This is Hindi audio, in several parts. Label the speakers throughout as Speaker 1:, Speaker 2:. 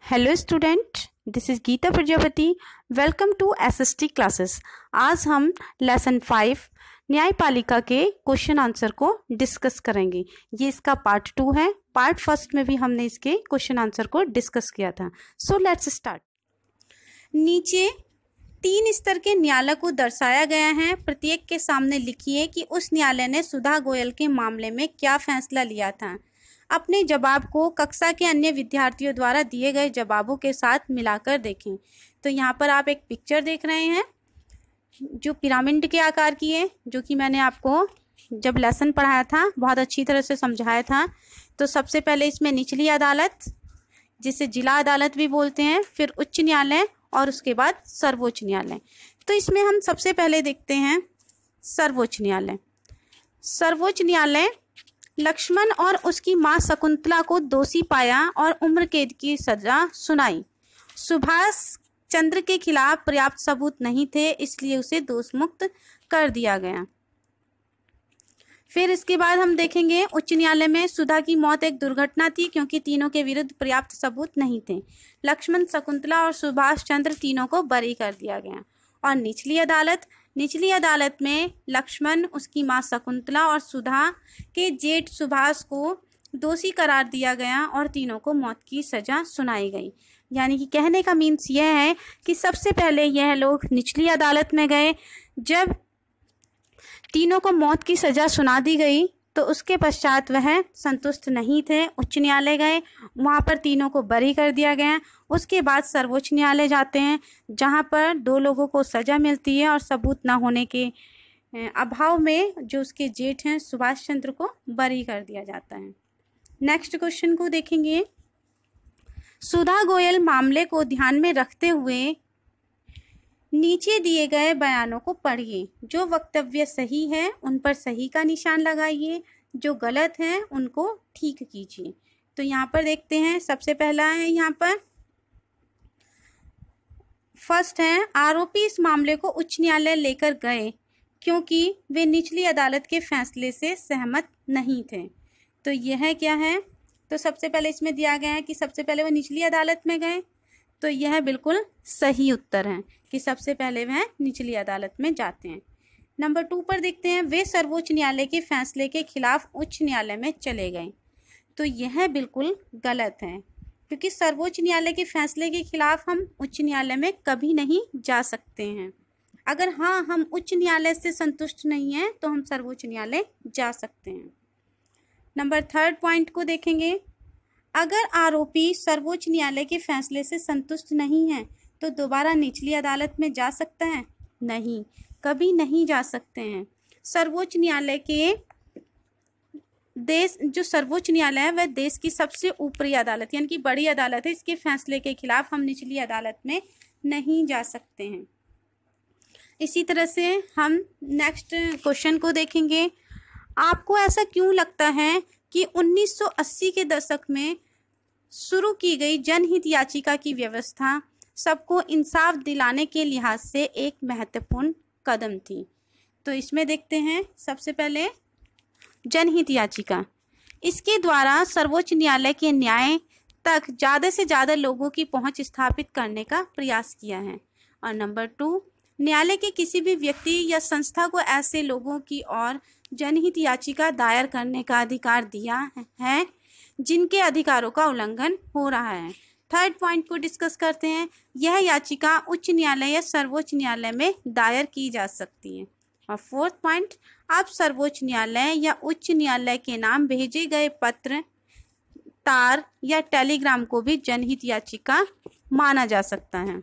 Speaker 1: Hello student, this is Geeta Prajapati. Welcome to SST classes. आज हम लेसन 5 न्यायपालिका के क्वेश्चन आंसर को डिस्कस करेंगे। ये इसका पार्ट 2 है। पार्ट 1 में भी हमने इसके क्वेश्चन आंसर को डिस्कस किया था। So let's start. नीचे 3 स्तर के न्यायालय को दर्शाया गया है। प्रत्येक के सामने लिखिए कि उस न्यायालय ने सुधा गोयल के मामले में क्या फैसला लिया था। अपने जवाब को कक्षा के अन्य विद्यार्थियों द्वारा दिए गए जवाबों के साथ मिलाकर देखें। तो यहाँ पर आप एक पिक्चर देख रहे हैं जो पिरामिड के आकार की है, जो कि मैंने आपको जब लेसन पढ़ाया था बहुत अच्छी तरह से समझाया था। तो सबसे पहले इसमें निचली अदालत, जिसे जिला अदालत भी बोलते हैं, फिर उच्च न्यायालय और उसके बाद सर्वोच्च न्यायालय। तो इसमें हम सबसे पहले देखते हैं सर्वोच्च न्यायालय। सर्वोच्च न्यायालय लक्ष्मण और उसकी मां शकुंतला को दोषी पाया और उम्र कैद की सजा सुनाई। सुभाष चंद्र के खिलाफ पर्याप्त सबूत नहीं थे, इसलिए उसे दोष मुक्त कर दिया गया। फिर इसके बाद हम देखेंगे उच्च न्यायालय में सुधा की मौत एक दुर्घटना थी, क्योंकि तीनों के विरुद्ध पर्याप्त सबूत नहीं थे। लक्ष्मण, शकुंतला और सुभाष चंद्र तीनों को बरी कर दिया गया। और निचली अदालत में लक्ष्मण, उसकी मां शकुंतला और सुधा के जेठ सुभाष को दोषी करार दिया गया और तीनों को मौत की सजा सुनाई गई। यानी कि कहने का मीन्स यह है कि सबसे पहले यह लोग निचली अदालत में गए। जब तीनों को मौत की सजा सुना दी गई तो उसके पश्चात वह संतुष्ट नहीं थे, उच्च न्यायालय गए, वहाँ पर तीनों को बरी कर दिया गया। उसके बाद सर्वोच्च न्यायालय जाते हैं, जहाँ पर 2 लोगों को सजा मिलती है और सबूत न होने के अभाव में जो उसके जेठ हैं सुभाष चंद्र को बरी कर दिया जाता है। नेक्स्ट क्वेश्चन को देखेंगे। सुधा गोयल मामले को ध्यान में रखते हुए नीचे दिए गए बयानों को पढ़िए। जो वक्तव्य सही है उन पर सही का निशान लगाइए, जो गलत है उनको ठीक कीजिए। तो यहाँ पर देखते हैं, सबसे पहला है यहाँ पर फर्स्ट है, आरोपी इस मामले को उच्च न्यायालय लेकर गए क्योंकि वे निचली अदालत के फैसले से सहमत नहीं थे। तो यह क्या है? तो सबसे पहले इसमें दिया गया है कि सबसे पहले वो निचली अदालत में गए। तो यह बिल्कुल सही उत्तर है कि सबसे पहले वह निचली अदालत में जाते हैं। नंबर 2 पर देखते हैं, वे सर्वोच्च न्यायालय के फैसले के खिलाफ उच्च न्यायालय में चले गए। तो यह बिल्कुल गलत है, क्योंकि सर्वोच्च न्यायालय के फैसले के खिलाफ हम उच्च न्यायालय में कभी नहीं जा सकते हैं। अगर हम उच्च न्यायालय से संतुष्ट नहीं हैं तो हम सर्वोच्च न्यायालय जा सकते हैं। नंबर 3 पॉइंट को देखेंगे। अगर आरोपी सर्वोच्च न्यायालय के फैसले से संतुष्ट नहीं है तो दोबारा निचली अदालत में जा सकता है? नहीं, कभी नहीं जा सकते हैं। सर्वोच्च न्यायालय के जो सर्वोच्च न्यायालय है वह देश की सबसे ऊपरी अदालत यानी कि बड़ी अदालत है। इसके फैसले के खिलाफ हम निचली अदालत में नहीं जा सकते हैं। इसी तरह से हम नेक्स्ट क्वेश्चन को देखेंगे। आपको ऐसा क्यों लगता है कि 1980 के दशक में शुरू की गई जनहित याचिका की व्यवस्था सबको इंसाफ दिलाने के लिहाज से एक महत्वपूर्ण कदम थी? तो इसमें देखते हैं, सबसे पहले जनहित याचिका, इसके द्वारा सर्वोच्च न्यायालय के न्याय तक ज़्यादा से ज़्यादा लोगों की पहुंच स्थापित करने का प्रयास किया है। और नंबर 2, न्यायालय के किसी भी व्यक्ति या संस्था को ऐसे लोगों की ओर जनहित याचिका दायर करने का अधिकार दिया है जिनके अधिकारों का उल्लंघन हो रहा है। 3 पॉइंट को डिस्कस करते हैं। यह याचिका उच्च न्यायालय या सर्वोच्च न्यायालय में दायर की जा सकती है। और 4 पॉइंट, अब सर्वोच्च न्यायालय या उच्च न्यायालय के नाम भेजे गए पत्र, तार या टेलीग्राम को भी जनहित याचिका माना जा सकता है।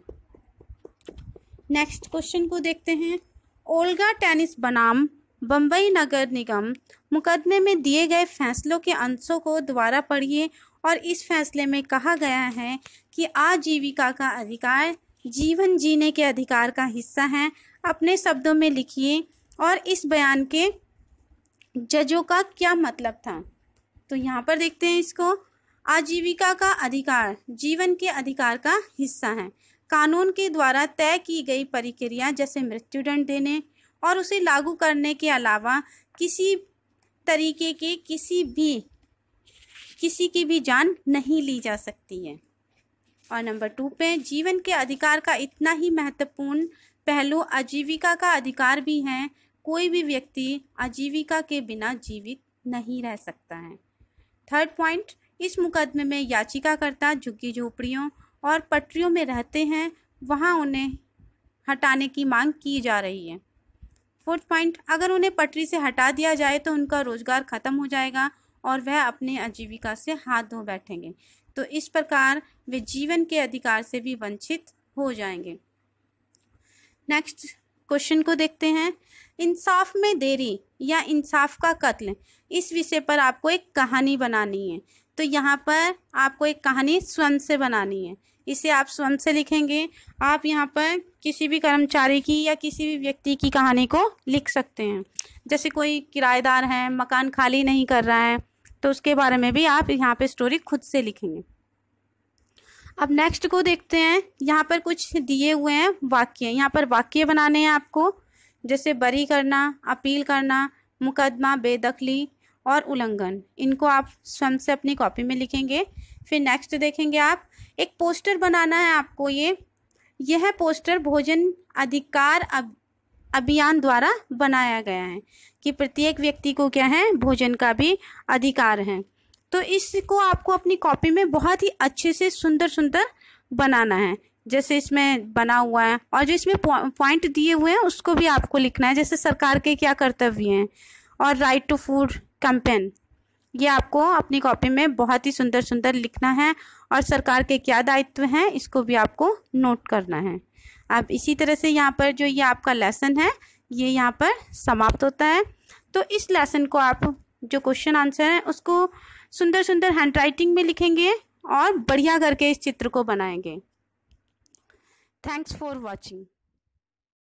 Speaker 1: नेक्स्ट क्वेश्चन को देखते हैं। ओल्गा टेनिस बनाम बम्बई नगर निगम मुकदमे में दिए गए फैसलों के अंशों को दोबारा पढ़िए और इस फैसले में कहा गया है कि आजीविका का अधिकार जीवन जीने के अधिकार का हिस्सा है। अपने शब्दों में लिखिए और इस बयान के जजों का क्या मतलब था। तो यहाँ पर देखते हैं इसको, आजीविका का अधिकार जीवन के अधिकार का हिस्सा है। कानून के द्वारा तय की गई प्रक्रिया जैसे मृत्युदंड देने और उसे लागू करने के अलावा किसी तरीके के किसी की भी जान नहीं ली जा सकती है। और नंबर 2 पे जीवन के अधिकार का इतना ही महत्वपूर्ण पहलू आजीविका का अधिकार भी है। कोई भी व्यक्ति आजीविका के बिना जीवित नहीं रह सकता है। थर्ड पॉइंट, इस मुकदमे में याचिकाकर्ता झुग्गी झोपड़ियों और पटरियों में रहते हैं, वहां उन्हें हटाने की मांग की जा रही है। फोर्थ पॉइंट, अगर उन्हें पटरी से हटा दिया जाए तो उनका रोजगार खत्म हो जाएगा और वह अपने आजीविका से हाथ धो बैठेंगे, तो इस प्रकार वे जीवन के अधिकार से भी वंचित हो जाएंगे। नेक्स्ट क्वेश्चन को देखते हैं। इंसाफ में देरी या इंसाफ का कत्ल, इस विषय पर आपको एक कहानी बनानी है। तो यहाँ पर आपको एक कहानी स्वयं से बनानी है। इसे आप स्वयं से लिखेंगे। आप यहाँ पर किसी भी कर्मचारी की या किसी भी व्यक्ति की कहानी को लिख सकते हैं। जैसे कोई किराएदार है, मकान खाली नहीं कर रहा है, तो उसके बारे में भी आप यहाँ पे स्टोरी खुद से लिखेंगे। अब नेक्स्ट को देखते हैं। यहाँ पर कुछ दिए हुए हैं वाक्य। यहाँ पर वाक्य बनाने हैं आपको, जैसे बरी करना, अपील करना, मुकदमा, बेदखली और उल्लंघन। इनको आप स्वयं से अपनी कॉपी में लिखेंगे। फिर नेक्स्ट देखेंगे आप, एक पोस्टर बनाना है आपको। यह पोस्टर भोजन अधिकार अभियान द्वारा बनाया गया है कि प्रत्येक व्यक्ति को क्या है, भोजन का भी अधिकार है। तो इसको आपको अपनी कॉपी में बहुत ही अच्छे से सुंदर सुंदर बनाना है, जैसे इसमें बना हुआ है। और जो इसमें पॉइंट दिए हुए हैं उसको भी आपको लिखना है, जैसे सरकार के क्या कर्तव्य हैं और राइट टू फूड कैंपेन, ये आपको अपनी कॉपी में बहुत ही सुंदर सुंदर लिखना है। और सरकार के क्या दायित्व हैं इसको भी आपको नोट करना है। अब इसी तरह से यहाँ पर जो ये आपका लेसन है ये यहाँ पर समाप्त होता है। तो इस लेसन को आप जो क्वेश्चन आंसर है उसको सुंदर सुंदर हैंडराइटिंग में लिखेंगे और बढ़िया करके इस चित्र को बनाएंगे। Thanks for watching.